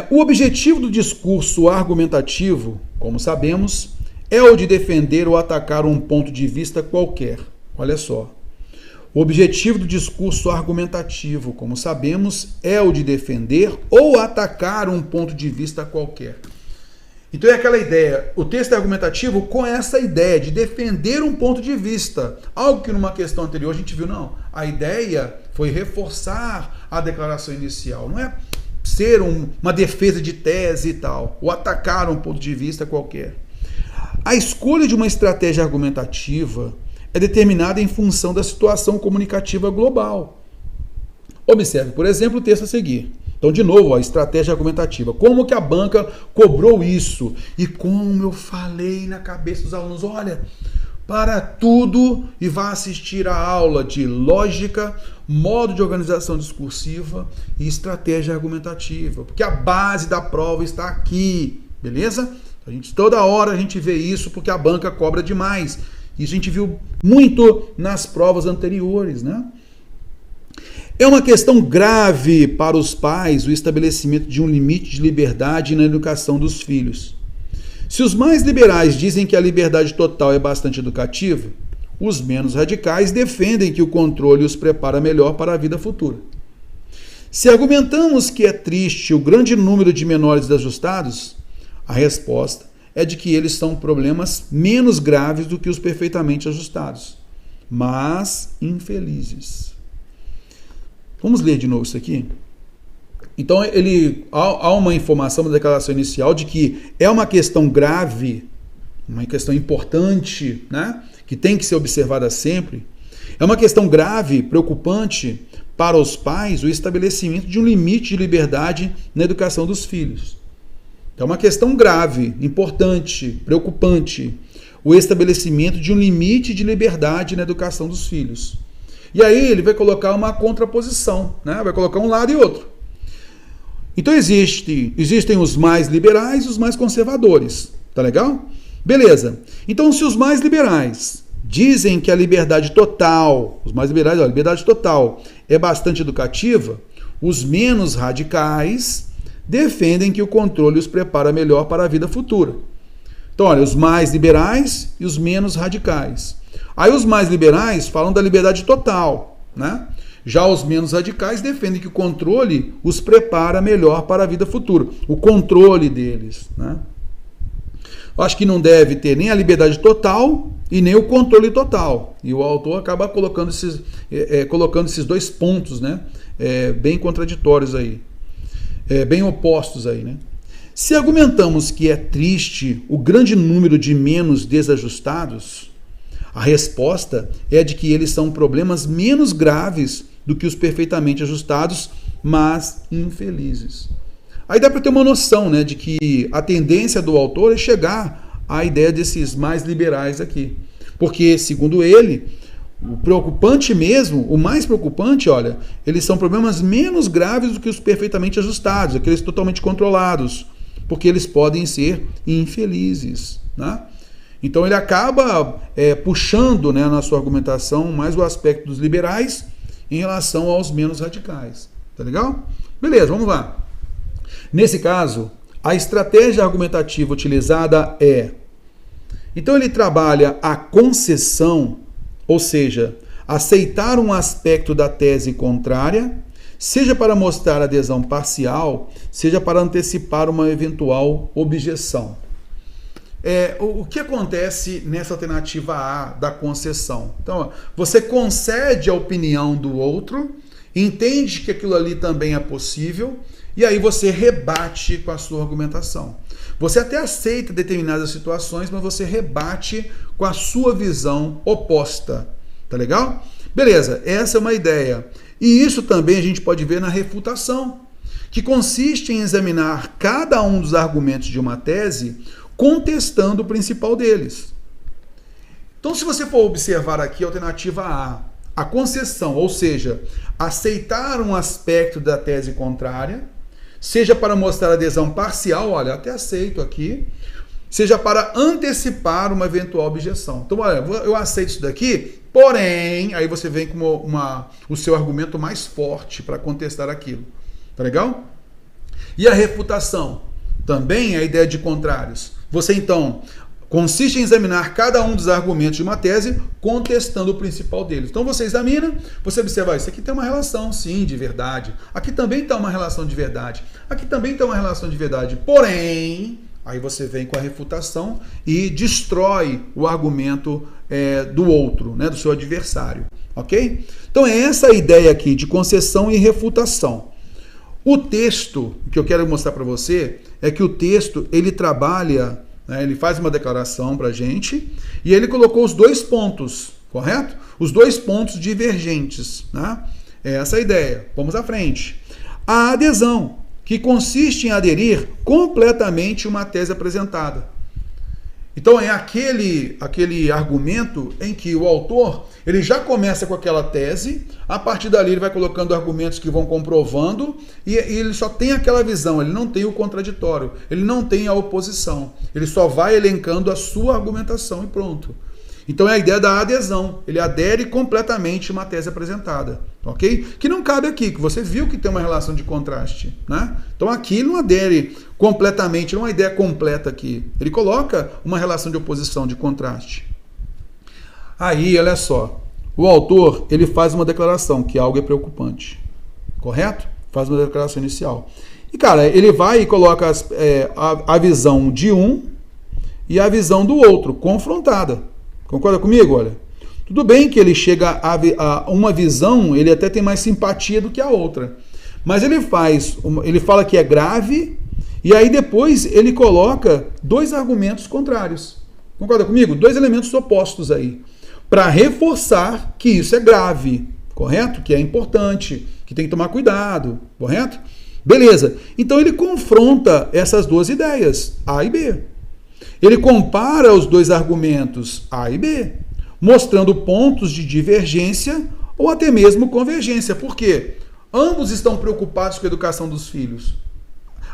O objetivo do discurso argumentativo, como sabemos, é o de defender ou atacar um ponto de vista qualquer. Olha só. O objetivo do discurso argumentativo, como sabemos, é o de defender ou atacar um ponto de vista qualquer. Então é aquela ideia, o texto é argumentativo com essa ideia de defender um ponto de vista. Algo que numa questão anterior a gente viu, não. A ideia foi reforçar a declaração inicial, não é ser uma defesa de tese e tal, ou atacar um ponto de vista qualquer. A escolha de uma estratégia argumentativa é determinada em função da situação comunicativa global. Observe, por exemplo, o texto a seguir. Então, de novo, a estratégia argumentativa. Como que a banca cobrou isso? E como eu falei na cabeça dos alunos, olha, para tudo e vá assistir a aula de lógica, modo de organização discursiva e estratégia argumentativa. Porque a base da prova está aqui, beleza? Toda hora a gente vê isso porque a banca cobra demais. Isso a gente viu muito nas provas anteriores, né? É uma questão grave para os pais o estabelecimento de um limite de liberdade na educação dos filhos. Se os mais liberais dizem que a liberdade total é bastante educativa, os menos radicais defendem que o controle os prepara melhor para a vida futura. Se argumentamos que é triste o grande número de menores desajustados, a resposta é de que eles são problemas menos graves do que os perfeitamente ajustados, mas infelizes. Vamos ler de novo isso aqui? Então, há uma informação da declaração inicial de que é uma questão grave, uma questão importante, né, que tem que ser observada sempre. É uma questão grave, preocupante para os pais o estabelecimento de um limite de liberdade na educação dos filhos. É uma questão grave, importante, preocupante, o estabelecimento de um limite de liberdade na educação dos filhos. E aí ele vai colocar uma contraposição, né? Vai colocar um lado e outro. Então existem os mais liberais e os mais conservadores, tá legal? Beleza. Então se os mais liberais dizem que a liberdade total, os mais liberais, a liberdade total é bastante educativa, os menos radicais defendem que o controle os prepara melhor para a vida futura. Então, olha, os mais liberais e os menos radicais. Aí os mais liberais falam da liberdade total, né? Já os menos radicais defendem que o controle os prepara melhor para a vida futura. O controle deles, né? Eu acho que não deve ter nem a liberdade total e nem o controle total. E o autor acaba colocando esses dois pontos, né? Bem contraditórios aí. Bem opostos aí, né? Se argumentamos que é triste o grande número de menos desajustados, a resposta é de que eles são problemas menos graves do que os perfeitamente ajustados, mas infelizes. Aí dá para ter uma noção, né, de que a tendência do autor é chegar à ideia desses mais liberais aqui. Porque, segundo ele, o preocupante mesmo, o mais preocupante, olha, eles são problemas menos graves do que os perfeitamente ajustados, aqueles totalmente controlados, porque eles podem ser infelizes, né? Então ele acaba puxando, né, na sua argumentação mais o aspecto dos liberais em relação aos menos radicais. Tá legal? Beleza, vamos lá. Nesse caso, a estratégia argumentativa utilizada é... Então ele trabalha a concessão, ou seja, aceitar um aspecto da tese contrária, seja para mostrar adesão parcial, seja para antecipar uma eventual objeção. O que acontece nessa alternativa A da concessão? Então, você concede a opinião do outro, entende que aquilo ali também é possível, e aí você rebate com a sua argumentação. Você até aceita determinadas situações, mas você rebate com a sua visão oposta. Tá legal? Beleza, essa é uma ideia. E isso também a gente pode ver na refutação, que consiste em examinar cada um dos argumentos de uma tese contestando o principal deles. Então, se você for observar aqui a alternativa A concessão, ou seja, aceitar um aspecto da tese contrária, seja para mostrar adesão parcial, olha, até aceito aqui, seja para antecipar uma eventual objeção. Então, olha, eu aceito isso daqui, porém, aí você vem com o seu argumento mais forte para contestar aquilo. Tá legal? E a refutação? Também é a ideia de contrários. Você, então, consiste em examinar cada um dos argumentos de uma tese, contestando o principal deles. Então você examina, você observa, isso aqui tem uma relação, sim, de verdade. Aqui também está uma relação de verdade. Aqui também está uma relação de verdade. Porém, aí você vem com a refutação e destrói o argumento do outro, né, do seu adversário. Ok? Então é essa a ideia aqui de concessão e refutação. O texto, que eu quero mostrar para você, é que o texto, ele trabalha, né, ele faz uma declaração para a gente, e ele colocou os dois pontos, correto? Os dois pontos divergentes, né? É essa a ideia. Vamos à frente. A adesão, que consiste em aderir completamente uma tese apresentada. Então é aquele argumento em que o autor ele já começa com aquela tese, a partir dali ele vai colocando argumentos que vão comprovando e ele só tem aquela visão, ele não tem o contraditório, ele não tem a oposição, ele só vai elencando a sua argumentação e pronto. Então é a ideia da adesão, ele adere completamente uma tese apresentada, ok? Que não cabe aqui, que você viu que tem uma relação de contraste, né? Então aqui ele não adere completamente, não é uma ideia completa aqui, ele coloca uma relação de oposição, de contraste. Aí, olha só, o autor ele faz uma declaração que algo é preocupante, correto? Faz uma declaração inicial. E cara, ele vai e coloca a visão de um e a visão do outro, confrontada. Concorda comigo? Olha, tudo bem que ele chega a uma visão, ele até tem mais simpatia do que a outra. Mas ele fala que é grave, e aí depois ele coloca dois argumentos contrários. Concorda comigo? Dois elementos opostos aí. Para reforçar que isso é grave, correto? Que é importante, que tem que tomar cuidado, correto? Beleza. Então ele confronta essas duas ideias, A e B. Ele compara os dois argumentos A e B, mostrando pontos de divergência ou até mesmo convergência. Por quê? Ambos estão preocupados com a educação dos filhos.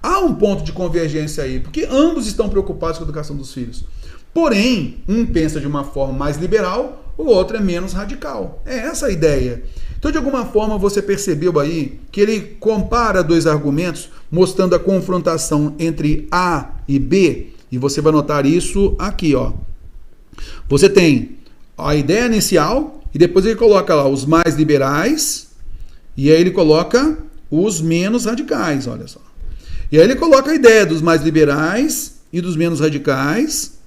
Há um ponto de convergência aí, porque ambos estão preocupados com a educação dos filhos. Porém, um pensa de uma forma mais liberal, o outro é menos radical. É essa a ideia. Então, de alguma forma, você percebeu aí que ele compara dois argumentos, mostrando a confrontação entre A e B. E você vai notar isso aqui, ó. Você tem a ideia inicial e depois ele coloca lá os mais liberais e aí ele coloca os menos radicais, olha só. E aí ele coloca a ideia dos mais liberais e dos menos radicais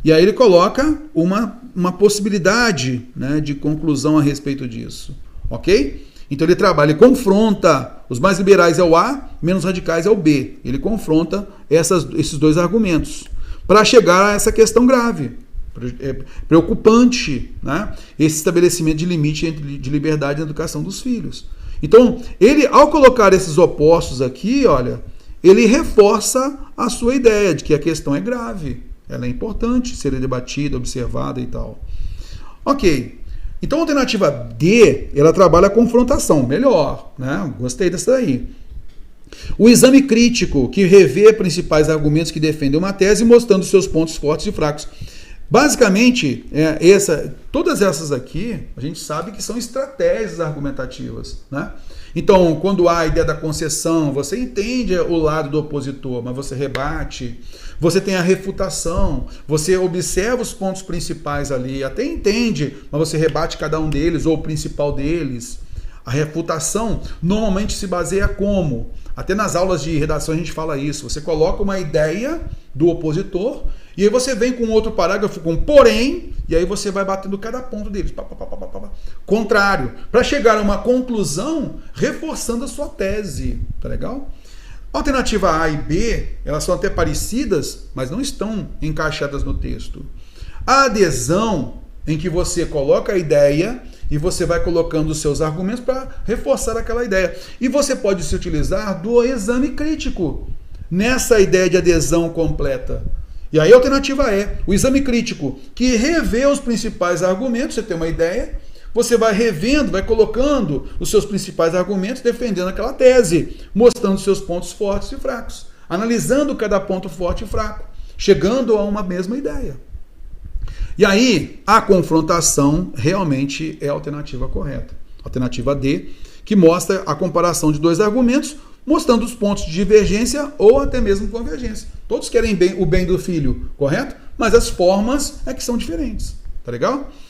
e aí ele coloca uma possibilidade, né, de conclusão a respeito disso, ok? Então ele trabalha, ele confronta, os mais liberais é o A, menos radicais é o B. Ele confronta esses dois argumentos para chegar a essa questão grave, preocupante, né? Esse estabelecimento de limite de liberdade na educação dos filhos. Então, ele, ao colocar esses opostos aqui, olha, ele reforça a sua ideia de que a questão é grave, ela é importante ser debatida, observada e tal. Ok. Então a alternativa D, ela trabalha a confrontação, melhor, né? Gostei dessa daí. O exame crítico, que revê principais argumentos que defendem uma tese, mostrando seus pontos fortes e fracos. Basicamente, todas essas aqui, a gente sabe que são estratégias argumentativas, né? Então, quando há a ideia da concessão, você entende o lado do opositor, mas você rebate. Você tem a refutação, você observa os pontos principais ali, até entende, mas você rebate cada um deles, ou o principal deles. A refutação normalmente se baseia como? Até nas aulas de redação a gente fala isso. Você coloca uma ideia do opositor e aí você vem com outro parágrafo com porém, e aí você vai batendo cada ponto deles. Contrário, para chegar a uma conclusão reforçando a sua tese. Tá legal? Alternativa A e B, elas são até parecidas, mas não estão encaixadas no texto. A adesão, em que você coloca a ideia e você vai colocando os seus argumentos para reforçar aquela ideia. E você pode se utilizar do exame crítico nessa ideia de adesão completa. E aí a alternativa é o exame crítico, que revê os principais argumentos, você tem uma ideia, você vai revendo, vai colocando os seus principais argumentos, defendendo aquela tese, mostrando seus pontos fortes e fracos, analisando cada ponto forte e fraco, chegando a uma mesma ideia. E aí, a confrontação realmente é a alternativa correta. Alternativa D, que mostra a comparação de dois argumentos, mostrando os pontos de divergência ou até mesmo convergência. Todos querem o bem do filho, correto? Mas as formas é que são diferentes. Tá legal?